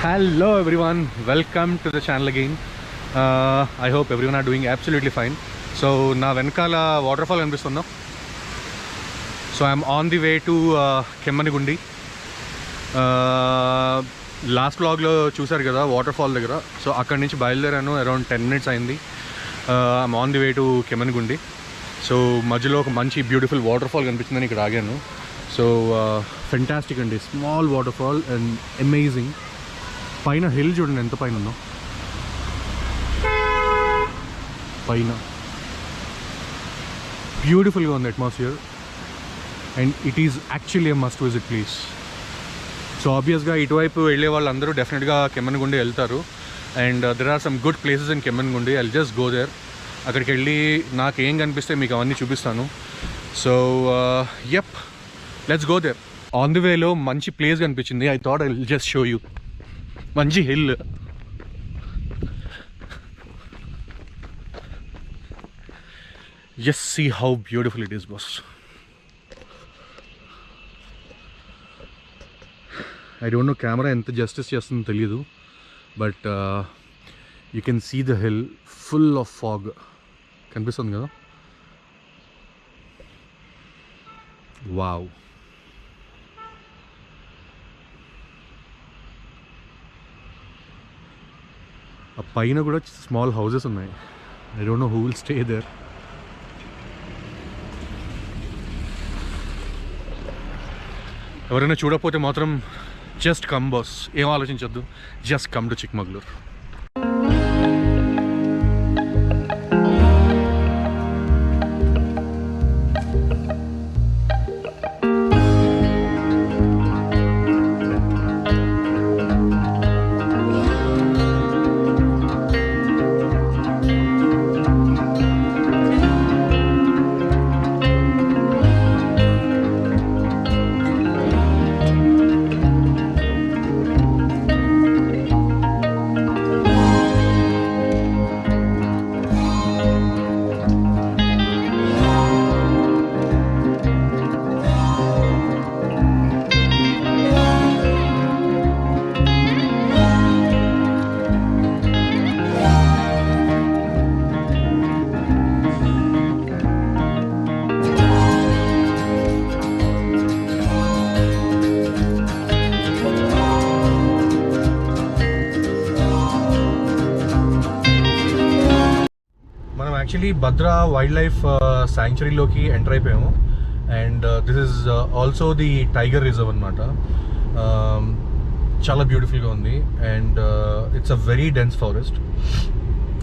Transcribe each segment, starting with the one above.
Hello everyone, welcome to the channel again. I hope everyone are doing absolutely fine. So na venkala waterfall అనిపిస్తుందా. So I'm on the way to Kemmanigundi. Last వ్లాగ్లో చూసారు కదా waterfall దగ్గర. So అక్కడి నుంచి బయలుదేరాను, around 10 minutes అయింది. I'm on the way to Kemmangundi. So మధ్యలో ఒక మంచి బ్యూటిఫుల్ వాటర్ఫాల్ కనిపించిందని ఇక్కడ ఆగాను. సో ఫెంటాస్టిక్ అండి, స్మాల్ వాటర్ఫాల్ అండ్ అమేజింగ్. పైన హిల్ చూడండి ఎంత పైన ఉందో, పైన బ్యూటిఫుల్గా ఉంది atmosphere and it is actually a must visit place. So ఆబ్వియస్గా ఇటువైపు వెళ్ళే వాళ్ళందరూ డెఫినెట్గా కెమ్మనగుండి వెళ్తారు. And there are some good places in Kemmangundi. I'll just go there. అక్కడికి వెళ్ళి నాకు ఏం కనిపిస్తే మీకు అవన్నీ చూపిస్తాను. So yup, let's go there. On the వేలో మంచి ప్లేస్ కనిపించింది. I thought I will just show you. మంచి hill, just see how beautiful it is, boss. I don't know camera ఎంత జస్టిస్ చేస్తుందో తెలియదు, but you can see the hill full of fog. కనిపిస్తుంది కదా, wow. ఆ పైన కూడా స్మాల్ హౌసెస్ ఉన్నాయి. I don't know who will stay there. ఎవరైనా చూడకపోతే మాత్రం జస్ట్ కమ్ బాస్, ఏం ఆలోచించొద్దు, just come to Chikmagalur. Actually Bhadra wild life శాంక్చురీలోకి ఎంటర్ అయిపోయాము. And this is also the tiger reserve అనమాట. చాలా బ్యూటిఫుల్గా ఉంది and it's a very dense forest.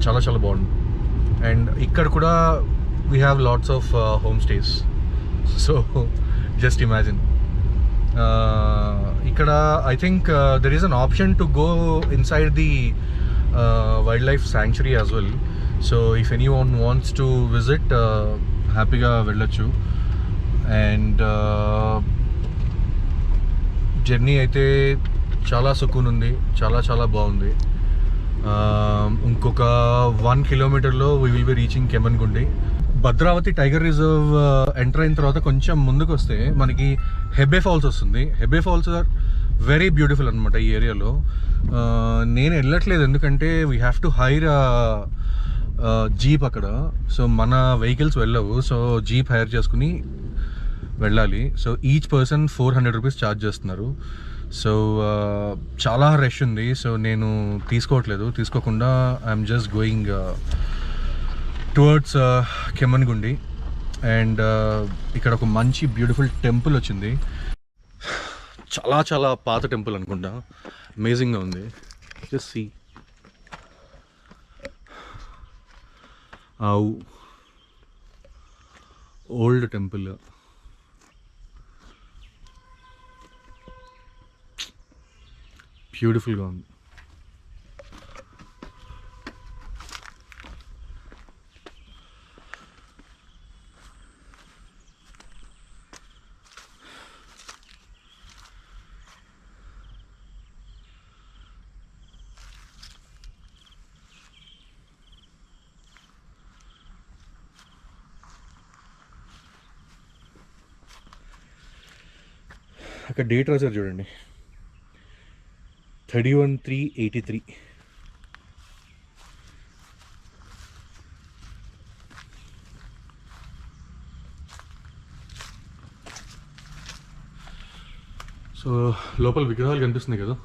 చాలా చాలా బాగుంది. అండ్ ఇక్కడ కూడా we have lots of home stays. So just imagine, ఇక్కడ I think there is an option to go inside the wild life sanctuary as well. So if anyone wants to visit, హ్యాపీగా వెళ్ళొచ్చు. And journey అయితే చాలా సుకూన్ ఉంది, చాలా చాలా బాగుంది. ఇంకొక 1 kilometerలో we will be reaching Kemmangundi. Bhadravathi tiger reserve enter అయిన తర్వాత కొంచెం ముందుకు వస్తే మనకి హెబ్బే ఫాల్స్ వస్తుంది. Hebbe falls are very beautiful అనమాట ఈ ఏరియాలో. నేను వెళ్ళట్లేదు ఎందుకంటే we have to hire jeep అక్కడ. సో మన వెహికల్స్ వెళ్ళవు, సో జీప్ హైర్ చేసుకుని వెళ్ళాలి. So each person 400 rupees charge చేస్తున్నారు. సో చాలా రష్ ఉంది. సో నేను తీసుకోకుండా I'm just going towards Kemmangundi. And ఇక్కడ ఒక మంచి బ్యూటిఫుల్ టెంపుల్ వచ్చింది. చాలా చాలా పాత టెంపుల్ అనుకుంటా, అమేజింగ్గా ఉంది. Just see old temple. బ్యూటిఫుల్గా ఉంది. అక్కడ డేట్ రాశారు చూడండి, 31,383. సో లోపల విగ్రహాలు కనిపిస్తున్నాయి కదా,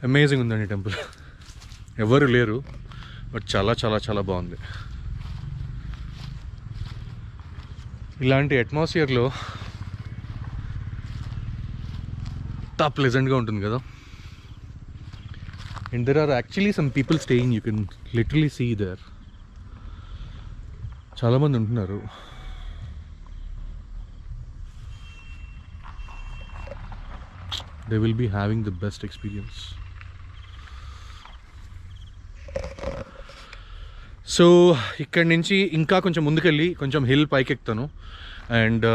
అమేజింగ్ ఉందండి టెంపుల్. ఎవరు లేరు బట్ చాలా చాలా చాలా బాగుంది. ఇలాంటి అట్మాస్ఫియర్లో ఎంత ప్లెజెంట్గా ఉంటుంది కదా. And there are actually some people staying, you can literally see there. చాలామంది ఉంటున్నారు. They will be having the best experience. So ఇక్కడి నుంచి ఇంకా కొంచెం ముందుకెళ్ళి కొంచెం హిల్ పైకి ఎక్కుతాను. And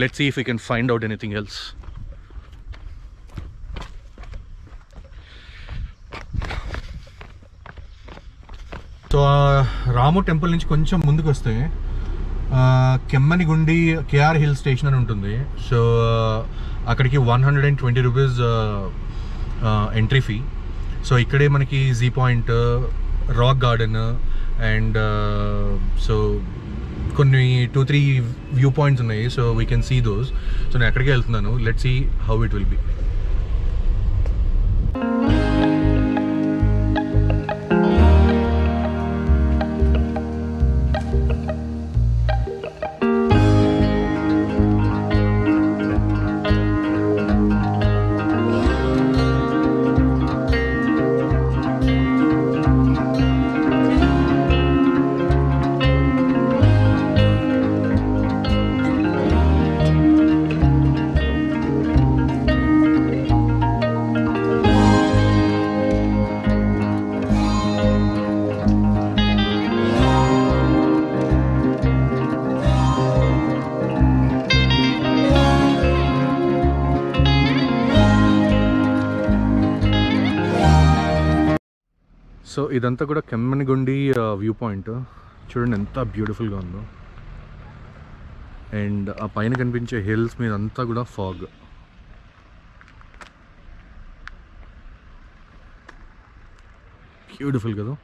let's see if you can find out anything else. So Ramu temple నుంచి కొంచెం ముందుకు వస్తే కెమ్మనిగుండి కేఆర్ హిల్ స్టేషన్ అని ఉంటుంది. సో అక్కడికి 120 రూపీస్ ఎంట్రీ ఫీ. సో ఇక్కడే మనకి Z point, rock garden and so కొన్ని 2-3 వ్యూ పాయింట్స్ ఉన్నాయి. So we can see those. So నేను ఎక్కడికి వెళ్తున్నాను, let's see how it will be. So ఇదంతా కూడా కెమ్మనిగుండి వ్యూ పాయింట్. చూడండి ఎంత బ్యూటిఫుల్గా ఉందో. అండ్ ఆ పైన కనిపించే హిల్స్ మీద అంతా కూడా ఫాగ్. బ్యూటిఫుల్ కదా.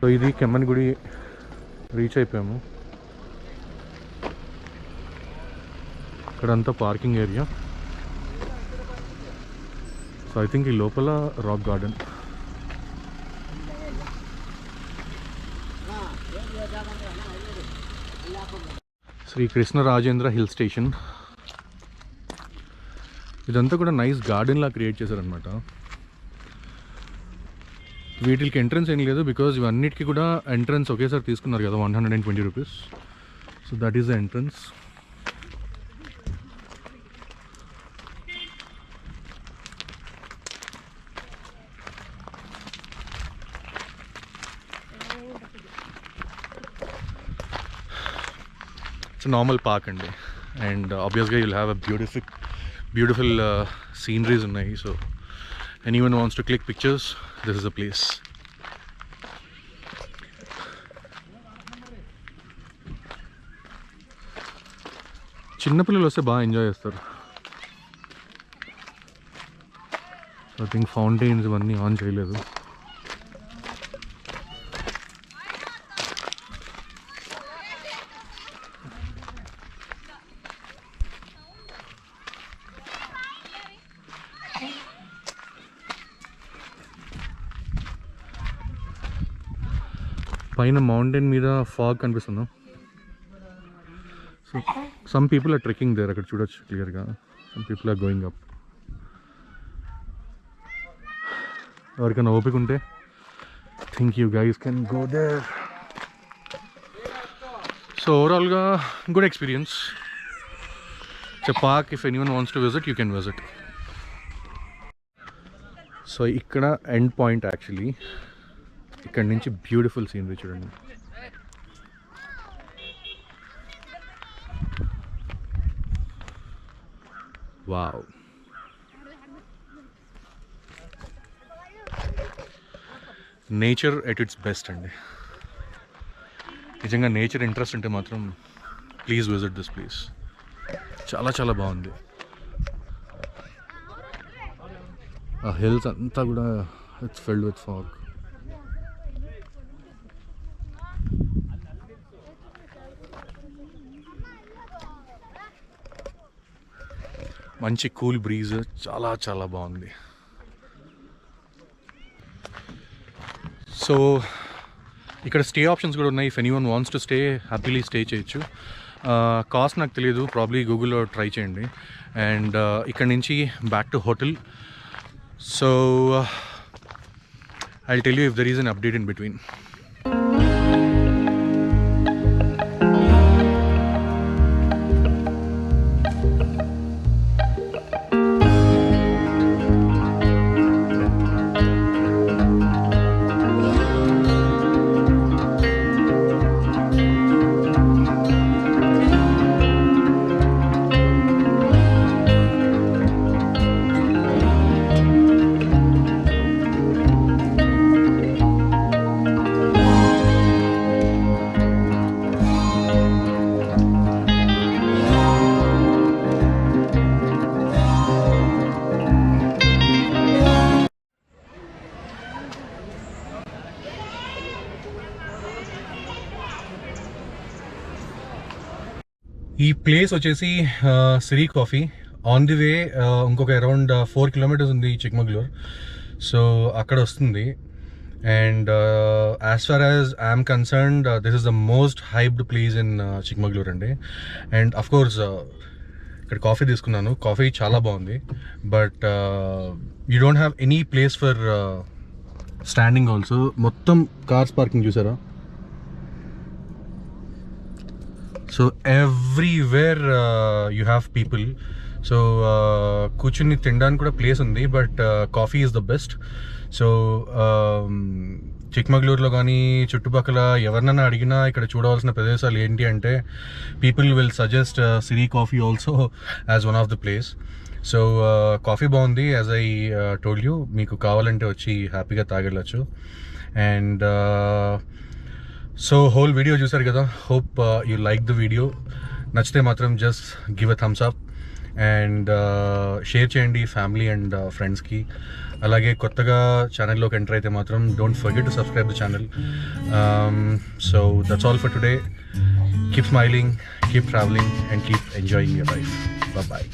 సో ఇది కెమ్మనిగుడి రీచ్ అయిపోయాము. ఇక్కడంతా parking area. So I think ఈ లోపల rock garden. Sri Krishnarajendra hill station. ఇదంతా కూడా నైస్ గార్డెన్ లా క్రియేట్ చేశారనమాట. వీటికి ఎంట్రన్స్ ఏం లేదు, బికాజ్ ఇవన్నిటికీ కూడా ఎంట్రన్స్ ఒకేసారి తీసుకున్నారు కదా, 120 rupees. So that is the entrance. It's normal park అండి. అండ్ ఆబ్వియస్గా you'll have a beautiful sceneries ఉన్నాయి. So anyone wants to click pictures, this is the place. చిన్నపిల్లలు వస్తే బాగా ఎంజాయ్ చేస్తారు. ఐ థింక్ ఫౌంటైన్స్ ఇవన్నీ ఆన్ చేయలేదు. పైన మౌంటైన్ మీద ఫాగ్ కనిపిస్తుందా. So some people are trekking there. అక్కడ చూడొచ్చు క్లియర్గా. Some people are going up. ఎవరికైనా ఓపిక ఉంటే think you guys can go there. So ఓవరాల్గా good experience. It's a park. If anyone wants to visit you can visit. So ఇక్కడ end point actually. ఇక్కడ నుంచి బ్యూటిఫుల్ సీనరీ చూడండి. Wow. Nature at its best అండి. నిజంగా nature interest ఉంటే మాత్రం please visit this place. చాలా చాలా బాగుంది. ఆ హిల్స్ అంతా కూడా ఇట్స్ ఫిల్డ్ విత్ ఫాగ్. మంచి కూల్ బ్రీజ్, చాలా చాలా బాగుంది. సో ఇక్కడ స్టే ఆప్షన్స్ కూడా ఉన్నాయి. If anyone wants to stay happily stay చేయొచ్చు. కాస్ట్ నాకు తెలియదు, ప్రాబ్లీ గూగుల్లో ట్రై చేయండి. అండ్ ఇక్కడ నుంచి back to hotel. So I'll tell you if there is an update in between. ఈ ప్లేస్ వచ్చేసి Siri coffee. On the way ఇంకొక అరౌండ్ 4 kilometers ఉంది చిక్మగళూరు. సో అక్కడ వస్తుంది. And as far as I'm concerned this is the most hyped place in Chikmagalur అండి. And of course ఇక్కడ coffee తీసుకున్నాను, coffee చాలా బాగుంది. But you don't have any place for standing also. మొత్తం కార్స్ పార్కింగ్ చూసారా? So everywhere you have people. So కూర్చుని తినడానికి కూడా ప్లేస్ ఉంది, but coffee is the best. So చిక్మగళూరులో కానీ చుట్టుపక్కల ఎవరినైనా అడిగినా ఇక్కడ చూడవలసిన ప్రదేశాలు ఏంటి అంటే people will suggest Siri coffee also as one of the place. So coffee బాగుంది. యాజ్ ఐ టోల్డ్ యూ, మీకు కావాలంటే వచ్చి హ్యాపీగా తాగెళ్ళచ్చు. అండ్ సో హోల్ వీడియో చూసారు కదా. Hope you like the video. నచ్చితే మాత్రం just give a thumbs up and share చేయండి ఫ్యామిలీ అండ్ ఫ్రెండ్స్కి. అలాగే కొత్తగా ఛానల్లోకి ఎంటర్ అయితే మాత్రం don't forget to subscribe the channel. So that's all for today. Keep smiling, keep travelling and keep enjoying your life. Bye.